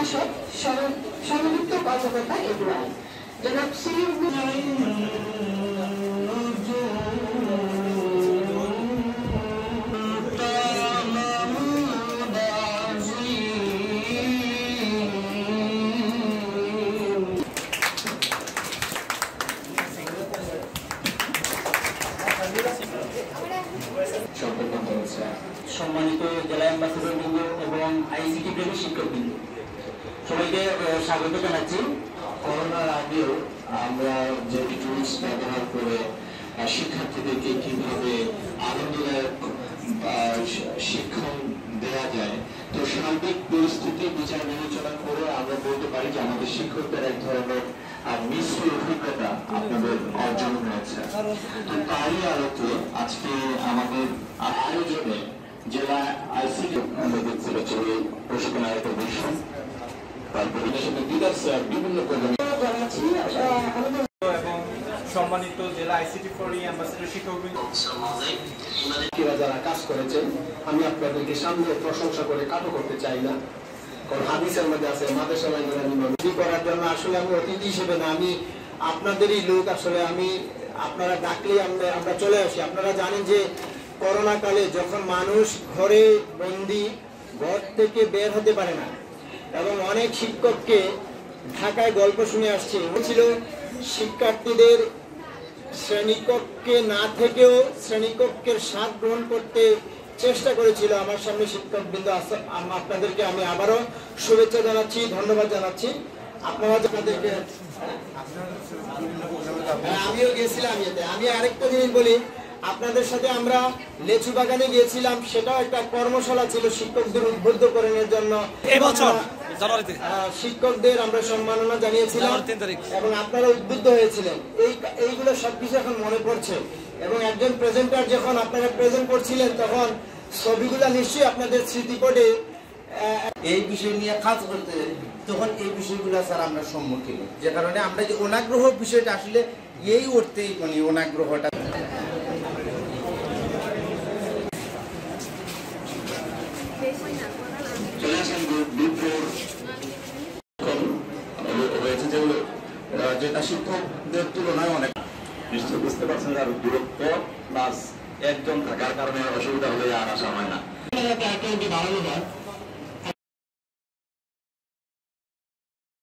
প্রশাসক সংযুক্ত কর্মকর্তা এডুয়ার্ড জনাব সম্মানিত জেলা অ্যাম্বাসেডরবৃন্দ এবং আইসিটি প্রেমী শিক্ষকবৃন্দ, সবাইকে স্বাগত জানাচ্ছি। করোনার আগেও আমরা যে টুলস ব্যবহার করে শিক্ষার্থীদেরকে কিভাবে আনন্দদায়ক শিক্ষণ দেওয়া যায়, তো সার্বিক পরিস্থিতি বিচার বিবেচনা করে আমরা বলতে পারি যে আমাদের শিক্ষকদের এক ধরনের মিশ্র অভিজ্ঞতা আপনাদের অর্জন হয়েছে। তো তারই আলোকে আজকে আমাদের আয়োজনে জেলা আইসিটি প্রশিক্ষণ আয়োজন বিষয়, তারপরে বিভিন্ন প্রোগ্রামে এবং সম্মানিত জেলা আইসিটি ফর অ্যাম্বাসেডর শিক্ষকবৃন্দ যারা কাজ করেছেন, আমি আপনাদেরকে সামনে প্রশংসা করে কাটো করতে চাই না, কারণ হাদিসের মধ্যে আছে মাদ্রাসা করার জন্য আসলে আমি অতিথি হিসেবে না, আমি আপনাদেরই লোক। আসলে আমি আপনারা ডাকলেই আমরা চলে আসি। আপনারা জানেন যে করোনা কালে যখন মানুষ ঘরে বন্দি, ঘর থেকে বের হতে পারে না, এবং অনেক শিক্ষককে ঢাকায় গল্প শুনে আসছে ছিল শিক্ষার্থীদের শ্রেণীকক্ষে না থেকেও শ্রেণীকক্ষের স্বাদ গ্রহণ করতে চেষ্টা করেছিল। আমার সামনে শিক্ষকবৃন্দ, আপনাদেরকে আমি আবারও শুভেচ্ছা জানাচ্ছি, ধন্যবাদ জানাচ্ছি। আপনারা আপনাদেরকে আমিও গেছিলাম এতে। আমি আরেকটা জিনিস বলি, আপনাদের সাথে আমরা লেচু বাগানে গিয়েছিলাম, সেটাও একটা কর্মশালা ছিল শিক্ষকদের উদ্বুদ্ধকরণের জন্য। শিক্ষকদের আমরা সম্মাননা জানিয়েছিলাম এবং আপনারা উদ্বুদ্ধ হয়েছিলেন। এইগুলো সবকিছু এখন মনে পড়ছে, এবং একজন প্রেজেন্টার যখন আপনারা প্রেজেন্ট করছিলেন তখন ছবিগুলা নিশ্চয়ই আপনাদের স্মৃতিপটে এই বিষয় নিয়ে কাজ করতে, তখন এই বিষয়গুলো স্যার আমরা সম্মুখীন, যে কারণে আমরা যে অনাগ্রহ বিষয়টা আসলে এই অর্থেই মানে অনাগ্রহটা যেটা শিক্ষকদের তুলনায় অনেক নিশ্চয় বুঝতে পারছেন, আর দূরত্ব প্লাস একজন থাকার কারণে অসুবিধা হলে আর আসা হয় না।